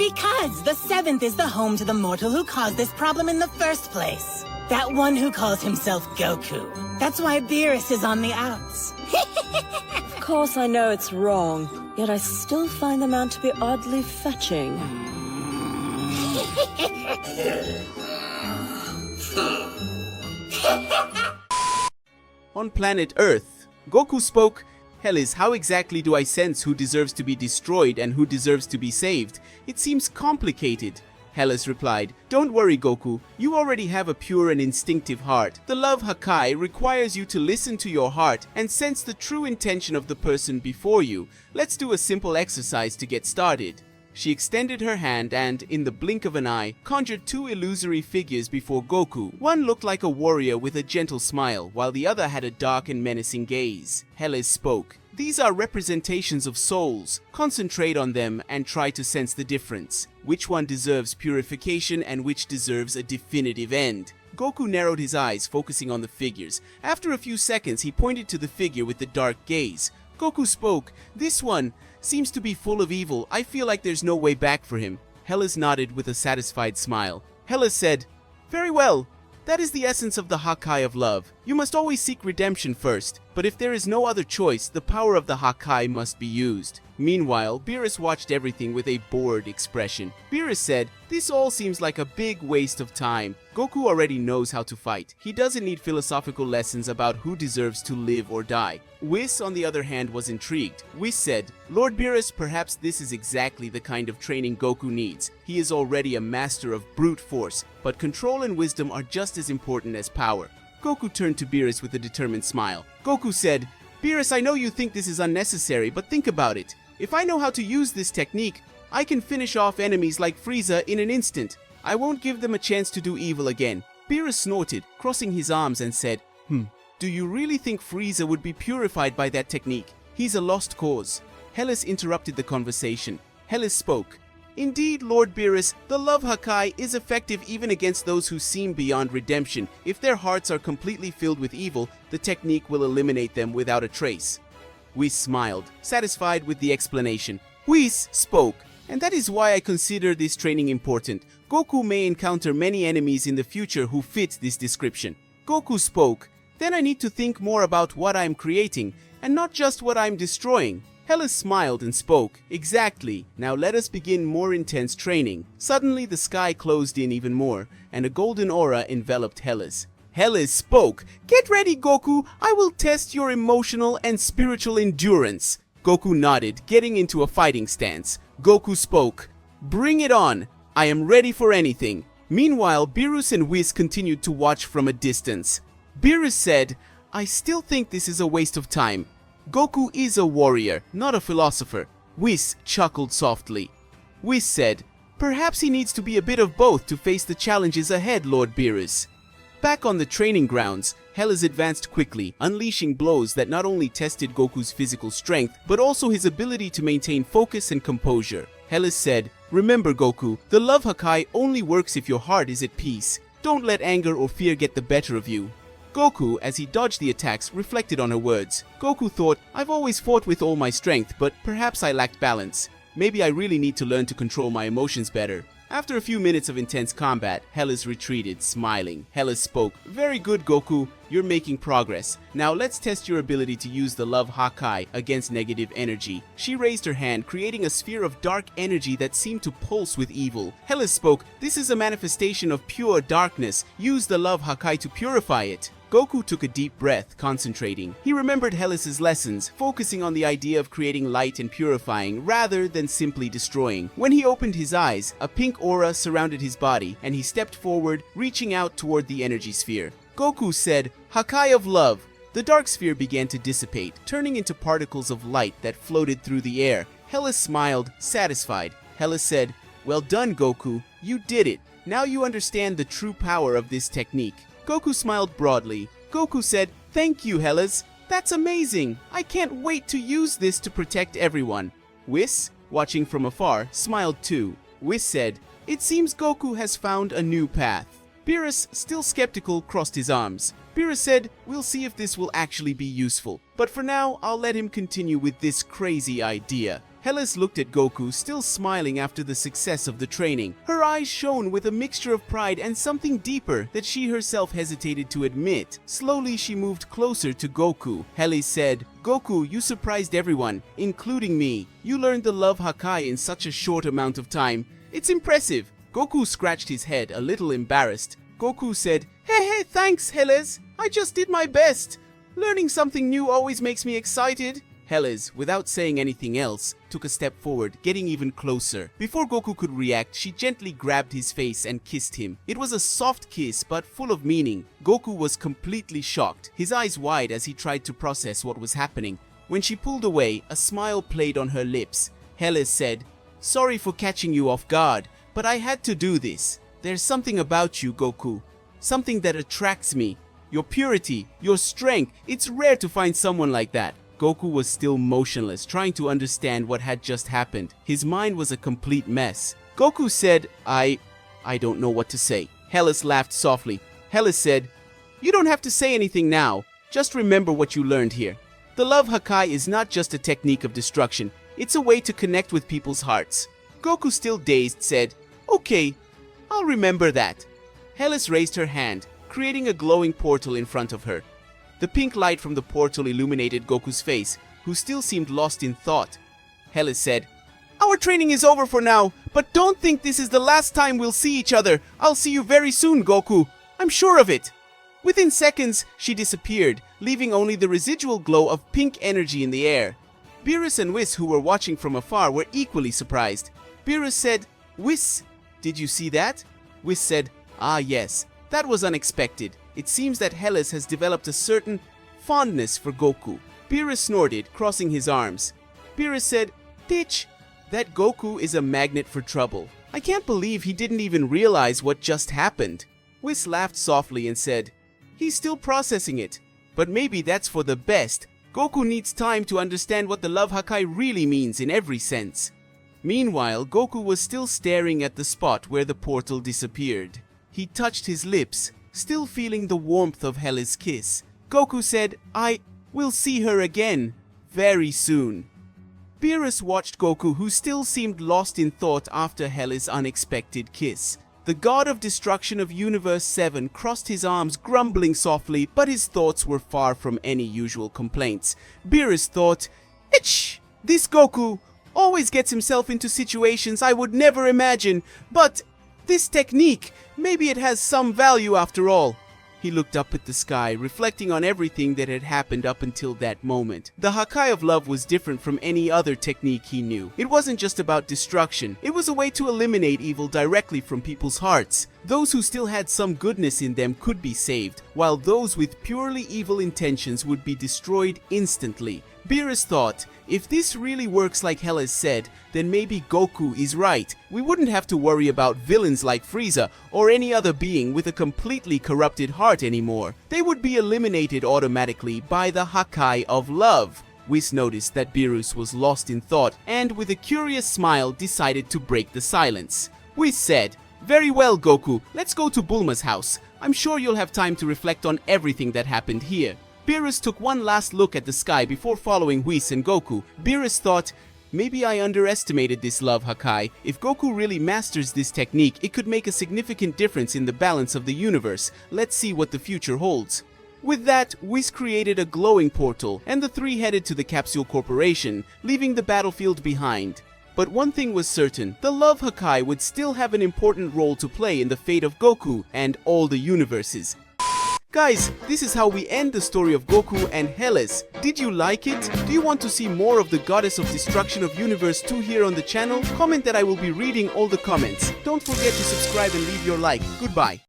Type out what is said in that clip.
Because the 7th is the home to the mortal who caused this problem in the first place. That one who calls himself Goku. That's why Beerus is on the outs. Of course I know it's wrong, yet I still find the man to be oddly fetching. On planet Earth, Goku spoke, "Helis, how exactly do I sense who deserves to be destroyed and who deserves to be saved? It seems complicated." Helis replied, "Don't worry, Goku. You already have a pure and instinctive heart. The love Hakai requires you to listen to your heart and sense the true intention of the person before you. Let's do a simple exercise to get started." She extended her hand and, in the blink of an eye, conjured 2 illusory figures before Goku. One looked like a warrior with a gentle smile, while the other had a dark and menacing gaze. Helis spoke, "These are representations of souls. Concentrate on them and try to sense the difference. Which one deserves purification and which deserves a definitive end?" Goku narrowed his eyes, focusing on the figures. After a few seconds, he pointed to the figure with the dark gaze. Goku spoke, "This one seems to be full of evil. I feel like there's no way back for him." Helis nodded with a satisfied smile. Helis said, "Very well. That is the essence of the Hakai of love. You must always seek redemption first, but if there is no other choice, the power of the Hakai must be used." Meanwhile, Beerus watched everything with a bored expression. Beerus said, "This all seems like a big waste of time. Goku already knows how to fight. He doesn't need philosophical lessons about who deserves to live or die." Whis, on the other hand, was intrigued. Whis said, "Lord Beerus, perhaps this is exactly the kind of training Goku needs. He is already a master of brute force, but control and wisdom are just as important as power." Goku turned to Beerus with a determined smile. Goku said, "Beerus, I know you think this is unnecessary, but think about it. If I know how to use this technique, I can finish off enemies like Frieza in an instant. I won't give them a chance to do evil again." Beerus snorted, crossing his arms and said, "Do you really think Frieza would be purified by that technique? He's a lost cause." Helis interrupted the conversation. Helis spoke, "Indeed, Lord Beerus, the love Hakai is effective even against those who seem beyond redemption. If their hearts are completely filled with evil, the technique will eliminate them without a trace." Whis smiled, satisfied with the explanation. Whis spoke, "And that is why I consider this training important. Goku may encounter many enemies in the future who fit this description." Goku spoke, "Then I need to think more about what I am creating, and not just what I am destroying." Helis smiled and spoke, "Exactly. Now let us begin more intense training." Suddenly the sky closed in even more, and a golden aura enveloped Helis. Helis spoke, "Get ready, Goku. I will test your emotional and spiritual endurance." Goku nodded, getting into a fighting stance. Goku spoke, "Bring it on. I am ready for anything." Meanwhile, Beerus and Whis continued to watch from a distance. Beerus said, "I still think this is a waste of time. Goku is a warrior, not a philosopher." Whis chuckled softly. Whis said, "Perhaps he needs to be a bit of both to face the challenges ahead, Lord Beerus." Back on the training grounds, Helis advanced quickly, unleashing blows that not only tested Goku's physical strength, but also his ability to maintain focus and composure. Helis said, "Remember, Goku, the love Hakai only works if your heart is at peace. Don't let anger or fear get the better of you." Goku, as he dodged the attacks, reflected on her words. Goku thought, "I've always fought with all my strength, but perhaps I lacked balance. Maybe I really need to learn to control my emotions better." After a few minutes of intense combat, Helis retreated, smiling. Helis spoke, "Very good, Goku. You're making progress. Now let's test your ability to use the love Hakai against negative energy." She raised her hand, creating a sphere of dark energy that seemed to pulse with evil. Helis spoke, "This is a manifestation of pure darkness. Use the love Hakai to purify it." Goku took a deep breath, concentrating. He remembered Helis' lessons, focusing on the idea of creating light and purifying rather than simply destroying. When he opened his eyes, a pink aura surrounded his body, and he stepped forward, reaching out toward the energy sphere. Goku said, "Hakai of love." The dark sphere began to dissipate, turning into particles of light that floated through the air. Helis smiled, satisfied. Helis said, "Well done, Goku. You did it. Now you understand the true power of this technique." Goku smiled broadly. Goku said, "Thank you, Helis. That's amazing. I can't wait to use this to protect everyone." Whis, watching from afar, smiled too. Whis said, "It seems Goku has found a new path." Beerus, still skeptical, crossed his arms. Beerus said, "We'll see if this will actually be useful. But for now, I'll let him continue with this crazy idea." Helis looked at Goku, still smiling after the success of the training. Her eyes shone with a mixture of pride and something deeper that she herself hesitated to admit. Slowly she moved closer to Goku. Helis said, "Goku, you surprised everyone, including me. You learned the love Hakai in such a short amount of time. It's impressive." Goku scratched his head, a little embarrassed. Goku said, Hey, thanks, Helis. I just did my best. Learning something new always makes me excited." Helis, without saying anything else, took a step forward, getting even closer. Before Goku could react, she gently grabbed his face and kissed him. It was a soft kiss, but full of meaning. Goku was completely shocked, his eyes wide as he tried to process what was happening. When she pulled away, a smile played on her lips. Helis said, "Sorry for catching you off guard, but I had to do this. There's something about you, Goku. Something that attracts me. Your purity, your strength. It's rare to find someone like that." Goku was still motionless, trying to understand what had just happened. His mind was a complete mess. Goku said, I don't know what to say." Helis laughed softly. Helis said, "You don't have to say anything now. Just remember what you learned here. The love Hakai is not just a technique of destruction. It's a way to connect with people's hearts." Goku, still dazed, said, "Okay, I'll remember that." Helis raised her hand, creating a glowing portal in front of her. The pink light from the portal illuminated Goku's face, who still seemed lost in thought. Helis said, "Our training is over for now, but don't think this is the last time we'll see each other. I'll see you very soon, Goku. I'm sure of it." Within seconds, she disappeared, leaving only the residual glow of pink energy in the air. Beerus and Whis, who were watching from afar, were equally surprised. Beerus said, "Whis, did you see that?" Whis said, "Ah yes, that was unexpected. It seems that Helis has developed a certain fondness for Goku." Beerus snorted, crossing his arms. Beerus said, "Bitch, that Goku is a magnet for trouble. I can't believe he didn't even realize what just happened." Whis laughed softly and said, "He's still processing it, but maybe that's for the best. Goku needs time to understand what the love Hakai really means in every sense." Meanwhile, Goku was still staring at the spot where the portal disappeared. He touched his lips, still feeling the warmth of Helis' kiss. Goku said, "We'll see her again, very soon." Beerus watched Goku, who still seemed lost in thought after Helis' unexpected kiss. The god of destruction of Universe 7 crossed his arms, grumbling softly, but his thoughts were far from any usual complaints. Beerus thought, "Itch! This Goku always gets himself into situations I would never imagine, but this technique, maybe it has some value after all." He looked up at the sky, reflecting on everything that had happened up until that moment. The Hakai of love was different from any other technique he knew. It wasn't just about destruction. It was a way to eliminate evil directly from people's hearts. Those who still had some goodness in them could be saved, while those with purely evil intentions would be destroyed instantly. Beerus thought, if this really works like Helis said, then maybe Goku is right. We wouldn't have to worry about villains like Frieza or any other being with a completely corrupted heart anymore. They would be eliminated automatically by the Hakai of love. Whis noticed that Beerus was lost in thought and with a curious smile decided to break the silence. Whis said, "Very well, Goku, let's go to Bulma's house. I'm sure you'll have time to reflect on everything that happened here." Beerus took one last look at the sky before following Whis and Goku. Beerus thought, maybe I underestimated this love Hakai. If Goku really masters this technique, it could make a significant difference in the balance of the universe. Let's see what the future holds. With that, Whis created a glowing portal, and the three headed to the Capsule Corporation, leaving the battlefield behind. But one thing was certain, the love Hakai would still have an important role to play in the fate of Goku and all the universes. Guys, this is how we end the story of Goku and Helis. Did you like it? Do you want to see more of the Goddess of Destruction of Universe 2 here on the channel? Comment that I will be reading all the comments. Don't forget to subscribe and leave your like. Goodbye.